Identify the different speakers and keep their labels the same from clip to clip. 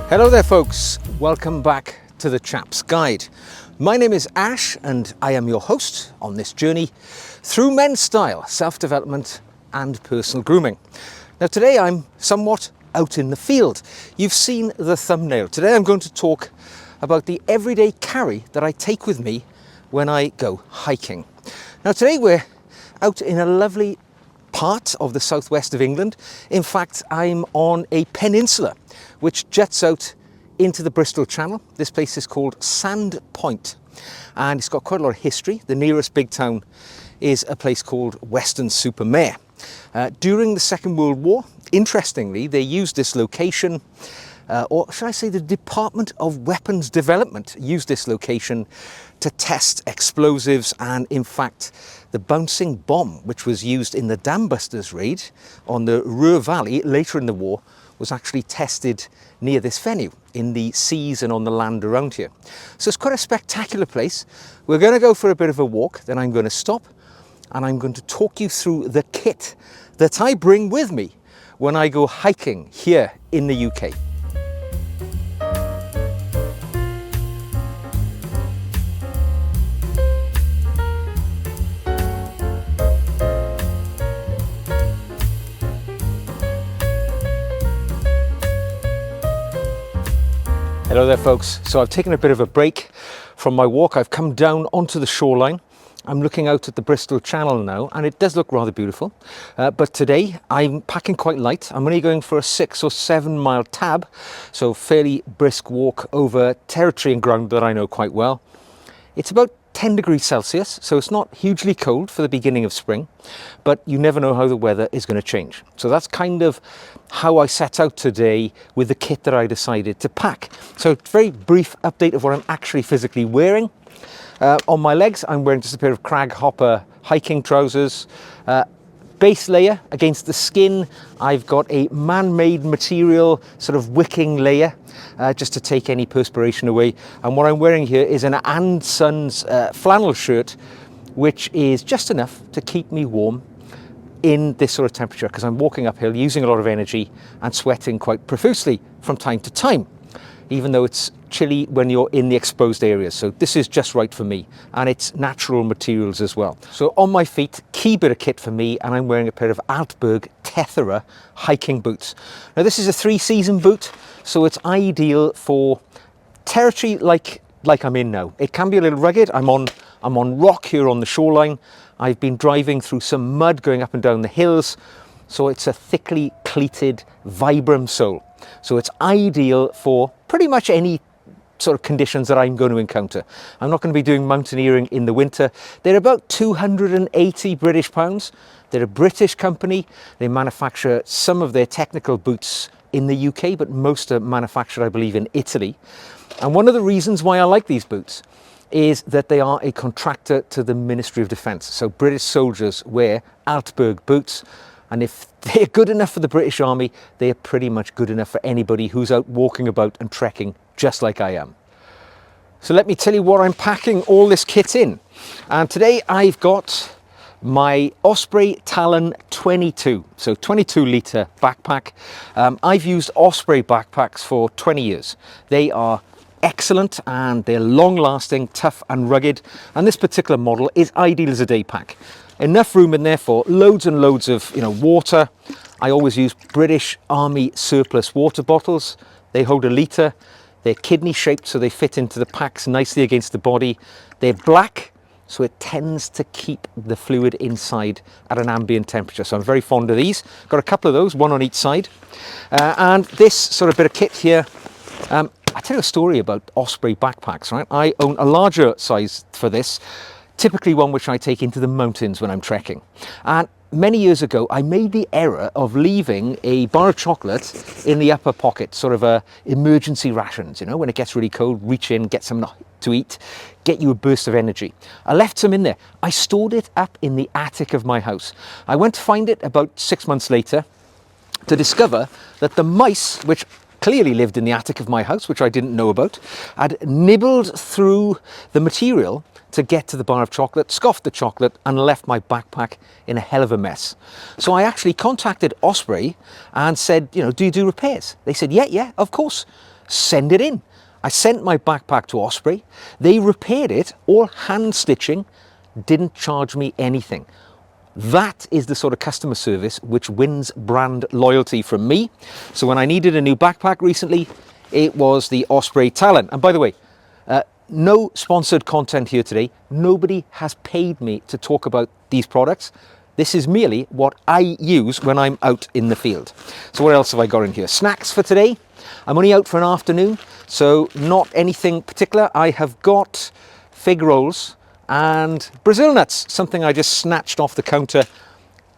Speaker 1: Hello there folks, welcome back to the Chap's Guide. My name is Ash and I am your host on this journey through men's style, self-development and personal grooming. Now today I'm somewhat out in the field. You've seen the thumbnail. Today I'm going to talk about the everyday carry that I take with me when I go hiking. Now today we're out in a lovely part of the southwest of England. In fact, I'm on a peninsula which juts out into the Bristol Channel. This place is called Sand Point and it's got quite a lot of history. The nearest big town is a place called Weston-super-Mare. During the Second World War, interestingly, they used this location, or should I say the Department of Weapons Development used this location to test explosives, and in fact the bouncing bomb which was used in the Dam Busters raid on the Ruhr Valley later in the war was actually tested near this venue in the seas and on the land around here. So it's quite a spectacular place. We're going to go for a bit of a walk, then I'm going to stop and I'm going to talk you through the kit that I bring with me when I go hiking here in the UK. Hello there folks, so I've taken a bit of a break from my walk. I've come down onto the shoreline. I'm looking out at the Bristol Channel now and it does look rather beautiful. But today I'm packing quite light. I'm only going for a 6 or 7 mile tab, so fairly brisk walk over territory and ground that I know quite well. It's about 10 degrees Celsius, so it's not hugely cold for the beginning of spring, but you never know how the weather is going to change. So that's kind of how I set out today with the kit that I decided to pack. So very brief update of what I'm actually physically wearing. On my legs, I'm wearing just a pair of Crag Hopper hiking trousers. Base layer against the skin, I've got a man-made material sort of wicking layer just to take any perspiration away. And what I'm wearing here is an And Sons flannel shirt, which is just enough to keep me warm in this sort of temperature because I'm walking uphill using a lot of energy and sweating quite profusely from time to time, even though it's chilly when you're in the exposed areas. So this is just right for me, and it's natural materials as well. So on my feet, key bit of kit for me, and I'm wearing a pair of Altberg Tetherer hiking boots. Now this is a 3-season boot, so it's ideal for territory like I'm in now. It can be a little rugged. I'm on rock here on the shoreline. I've been driving through some mud going up and down the hills, so it's a thickly cleated Vibram sole. So it's ideal for pretty much any sort of conditions that I'm going to encounter. I'm not going to be doing mountaineering in the winter. They're about 280 British pounds. They're a British company. They manufacture some of their technical boots in the UK, but most are manufactured, I believe, in Italy. And one of the reasons why I like these boots is that they are a contractor to the Ministry of Defence. So British soldiers wear Altberg boots. And if they're good enough for the British Army, they are pretty much good enough for anybody who's out walking about and trekking just like I am. So let me tell you what I'm packing all this kit in. And today I've got my Osprey Talon 22, so 22 litre backpack. I've used Osprey backpacks for 20 years. They are excellent and they're long lasting, tough and rugged. And this particular model is ideal as a day pack. Enough room in there for loads and loads of water. I always use British Army surplus water bottles. They hold a litre. They're kidney shaped, so they fit into the packs nicely against the body. They're black, so it tends to keep the fluid inside at an ambient temperature. So I'm very fond of these. Got a couple of those, one on each side. And this sort of bit of kit here, I tell you a story about Osprey backpacks, right? I own a larger size for this, typically one which I take into the mountains when I'm trekking. And many years ago, I made the error of leaving a bar of chocolate in the upper pocket, sort of emergency rations, when it gets really cold, reach in, get some to eat, get you a burst of energy. I left some in there. I stored it up in the attic of my house. I went to find it about 6 months later to discover that the mice, which clearly lived in the attic of my house, which I didn't know about, had nibbled through the material to get to the bar of chocolate, scoffed the chocolate and left my backpack in a hell of a mess. So I actually contacted Osprey and said, do you do repairs? They said, yeah, of course. send it in. I sent my backpack to Osprey. They repaired it, all hand stitching, didn't charge me anything. That is the sort of customer service which wins brand loyalty from me. So when I needed a new backpack recently, it was the Osprey Talon. And by the way, no sponsored content here today. Nobody has paid me to talk about these products. This is merely what I use when I'm out in the field. So what else have I got in here? Snacks for today. I'm only out for an afternoon, so not anything particular. I have got fig rolls and Brazil nuts, something I just snatched off the counter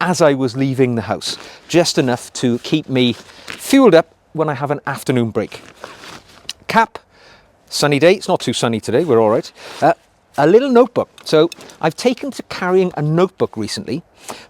Speaker 1: as I was leaving the house. Just enough to keep me fueled up when I have an afternoon break. Cap. Sunny day. It's not too sunny today. We're all right. A little notebook. So I've taken to carrying a notebook recently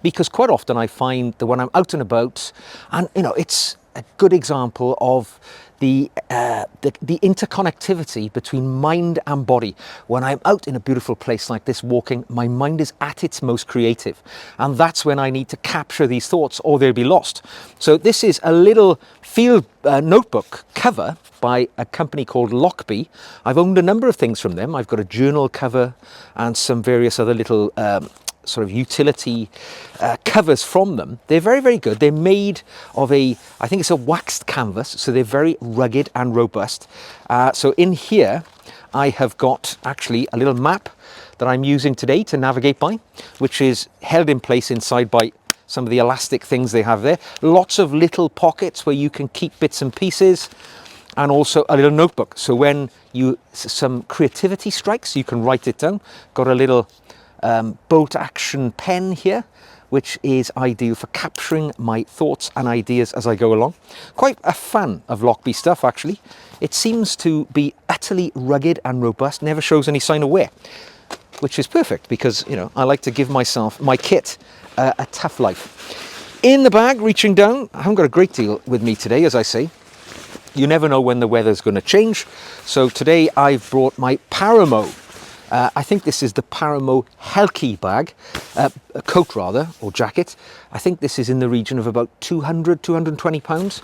Speaker 1: because quite often I find that when I'm out and about, and it's a good example of the interconnectivity between mind and body. When I'm out in a beautiful place like this walking, my mind is at its most creative. And that's when I need to capture these thoughts or they'll be lost. So this is a little field notebook cover by a company called Lockbee. I've owned a number of things from them. I've got a journal cover and some various other little sort of utility covers from them. They're very, very good. They're made of I think it's a waxed canvas, so they're very rugged and robust. So in here, I have got actually a little map that I'm using today to navigate by, which is held in place inside by some of the elastic things they have there. Lots of little pockets where you can keep bits and pieces, and also a little notebook. So when some creativity strikes, you can write it down. Got a little bolt action pen here, which is ideal for capturing my thoughts and ideas as I go along. Quite a fan of Lockbee stuff, actually. It seems to be utterly rugged and robust, never shows any sign of wear, which is perfect because, I like to give myself, my kit, a tough life. In the bag, reaching down, I haven't got a great deal with me today, as I say. You never know when the weather's going to change. So today I've brought my Paramo. I think this is the Paramo Helki bag, a coat rather, or jacket. I think this is in the region of about 200, 220 pounds.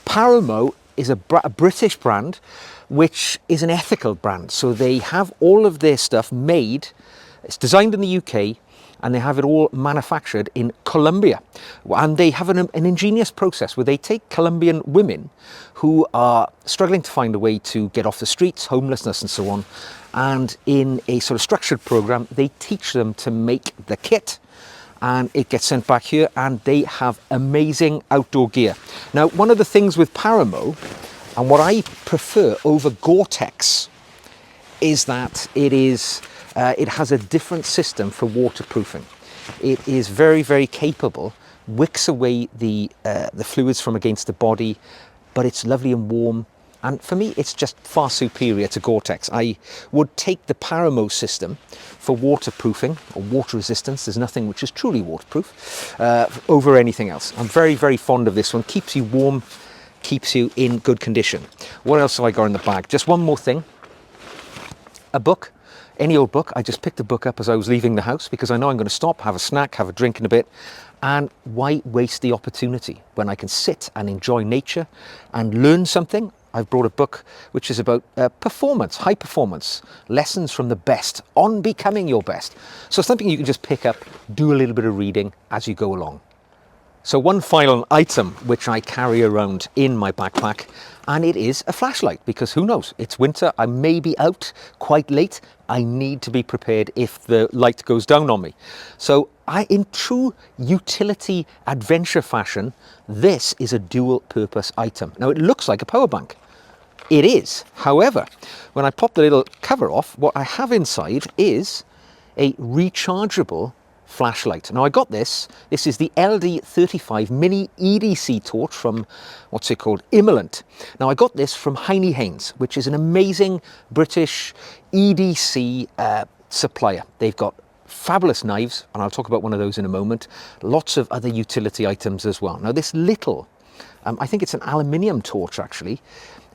Speaker 1: Paramo is a British brand, which is an ethical brand. So they have all of their stuff made, it's designed in the UK, and they have it all manufactured in Colombia. And they have an ingenious process where they take Colombian women who are struggling to find a way to get off the streets, homelessness and so on, and in a sort of structured program, they teach them to make the kit, and it gets sent back here, and they have amazing outdoor gear. Now, one of the things with Paramo, and what I prefer over Gore-Tex, is that it has a different system for waterproofing. It is very, very capable, wicks away the fluids from against the body, but it's lovely and warm. And for me, it's just far superior to Gore-Tex. I would take the Paramo system for waterproofing or water resistance. There's nothing which is truly waterproof over anything else. I'm very, very fond of this one. Keeps you warm, keeps you in good condition. What else have I got in the bag? Just one more thing. A book. Any old book. I just picked a book up as I was leaving the house because I know I'm going to stop, have a snack, have a drink in a bit. And why waste the opportunity when I can sit and enjoy nature and learn something? I've brought a book which is about performance, high performance, lessons from the best on becoming your best. So something you can just pick up, do a little bit of reading as you go along. So one final item which I carry around in my backpack, and it is a flashlight, because who knows, it's winter, I may be out quite late, I need to be prepared if the light goes down on me. So in true utility adventure fashion, this is a dual purpose item. Now it looks like a power bank. It is. However, when I pop the little cover off, what I have inside is a rechargeable flashlight. Now I got this is the LD35 mini EDC torch from, what's it called, Immolent. Now I got this from Heine Haynes, which is an amazing British EDC supplier. They've got fabulous knives, and I'll talk about one of those in a moment. Lots of other utility items as well. Now this little, I think it's an aluminium torch actually,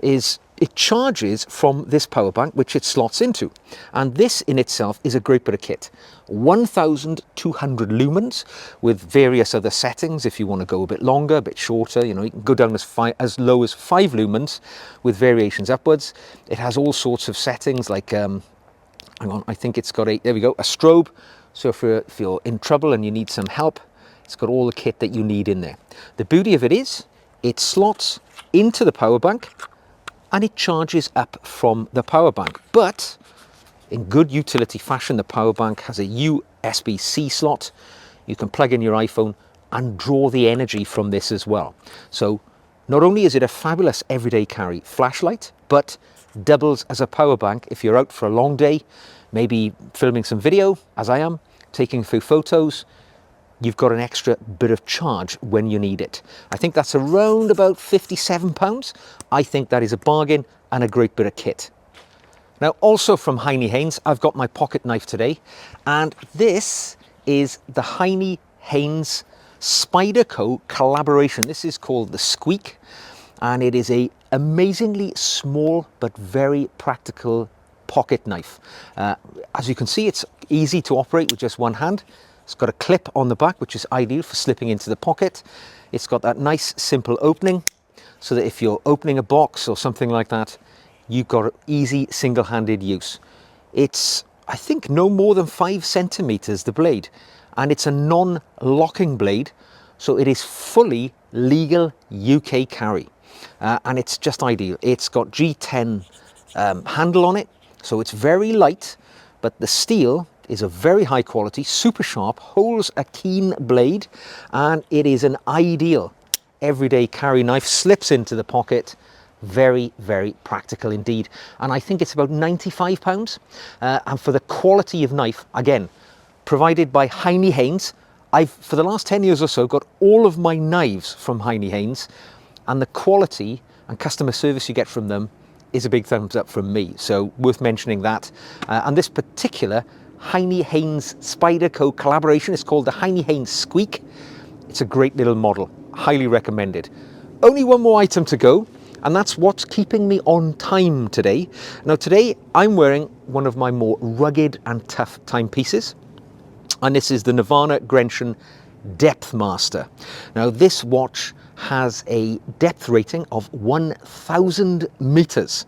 Speaker 1: is it charges from this power bank, which it slots into. And this in itself is a great bit of kit. 1,200 lumens with various other settings. If you want to go a bit longer, a bit shorter, you know, you can go down as low as 5 lumens with variations upwards. It has all sorts of settings like, hang on, I think it's got there we go, a strobe. So if you're in trouble and you need some help, it's got all the kit that you need in there. The beauty of it is, it slots into the power bank and it charges up from the power bank. But in good utility fashion, the power bank has a USB-C slot. You can plug in your iPhone and draw the energy from this as well. So not only is it a fabulous everyday carry flashlight, but doubles as a power bank if you're out for a long day, maybe filming some video, as I am, taking a few photos. You've got an extra bit of charge when you need it. I think that's around about £57. I think that is a bargain and a great bit of kit. Now, also from Heinnie Haynes, I've got my pocket knife today, and this is the Heinnie Haynes Spyderco collaboration. This is called the Squeak, and it is a amazingly small but very practical pocket knife. As you can see, it's easy to operate with just one hand. It's got a clip on the back, which is ideal for slipping into the pocket. It's got that nice simple opening, so that if you're opening a box or something like that, you've got easy single-handed use. It's, I think, no more than 5 centimeters, the blade, and it's a non-locking blade, so it is fully legal UK carry, and it's just ideal. It's got G10 handle on it, so it's very light, but the steel is a very high quality, super sharp, holds a keen blade, and it is an ideal everyday carry knife. Slips into the pocket. Very, very practical indeed. And I think it's about £95. And for the quality of knife, again, provided by Heinnie Haynes. I've, for the last 10 years or so, got all of my knives from Heinnie Haynes, and the quality and customer service you get from them is a big thumbs up from me. So worth mentioning that. And this particular Heinnie Haynes Spyderco collaboration is called the Heinnie Haynes Squeak. It's a great little model, highly recommended. Only one more item to go, and that's what's keeping me on time today. Now today I'm wearing one of my more rugged and tough timepieces, and this is the Nirvana Grenchen Depth Master. Now this watch has a depth rating of 1,000 meters.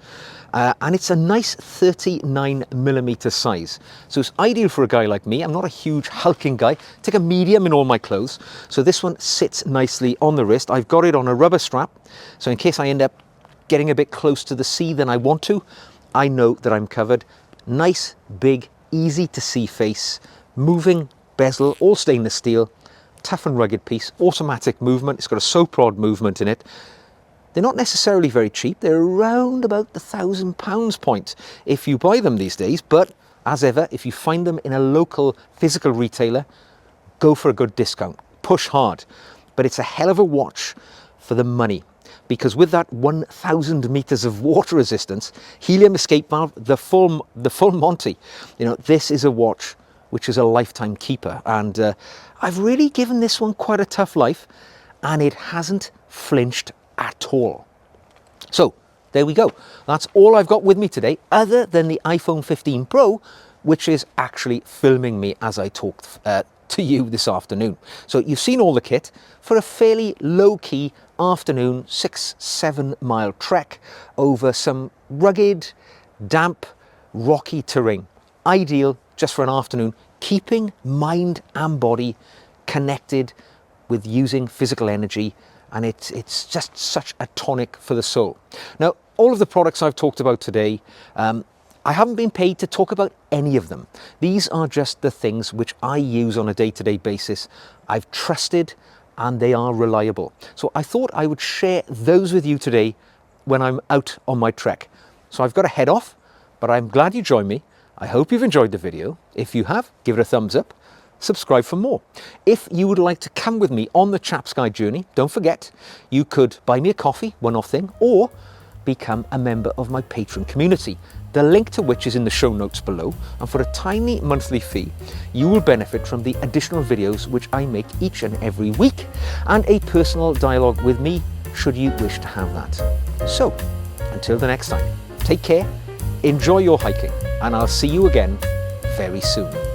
Speaker 1: And it's a nice 39mm size. So it's ideal for a guy like me. I'm not a huge hulking guy. Take a medium in all my clothes. So this one sits nicely on the wrist. I've got it on a rubber strap. So in case I end up getting a bit close to the sea than I want to, I know that I'm covered. Nice, big, easy to see face, moving bezel, all stainless steel, tough and rugged piece, automatic movement. It's got a soap rod movement in it. They're not necessarily very cheap. They're around about the £1,000 point if you buy them these days. But as ever, if you find them in a local physical retailer, go for a good discount. Push hard. But it's a hell of a watch for the money, because with that 1,000 meters of water resistance, helium escape valve, the full Monty, you know, this is a watch which is a lifetime keeper. And I've really given this one quite a tough life, and it hasn't flinched at all. So there we go. That's all I've got with me today, other than the iPhone 15 Pro, which is actually filming me as I talked to you this afternoon. So you've seen all the kit for a fairly low-key afternoon 6-7 mile trek over some rugged, damp, rocky terrain. Ideal just for an afternoon, keeping mind and body connected with using physical energy, and it's just such a tonic for the soul. Now, all of the products I've talked about today, I haven't been paid to talk about any of them. These are just the things which I use on a day-to-day basis. I've trusted, and they are reliable. So I thought I would share those with you today when I'm out on my trek. So I've got to head off, but I'm glad you joined me. I hope you've enjoyed the video. If you have, give it a thumbs up. Subscribe for more. If you would like to come with me on the Chap's Guide journey, don't forget, you could buy me a coffee, one-off thing, or become a member of my Patreon community, the link to which is in the show notes below. And for a tiny monthly fee, you will benefit from the additional videos which I make each and every week, and a personal dialogue with me, should you wish to have that. So, until the next time, take care, enjoy your hiking, and I'll see you again very soon.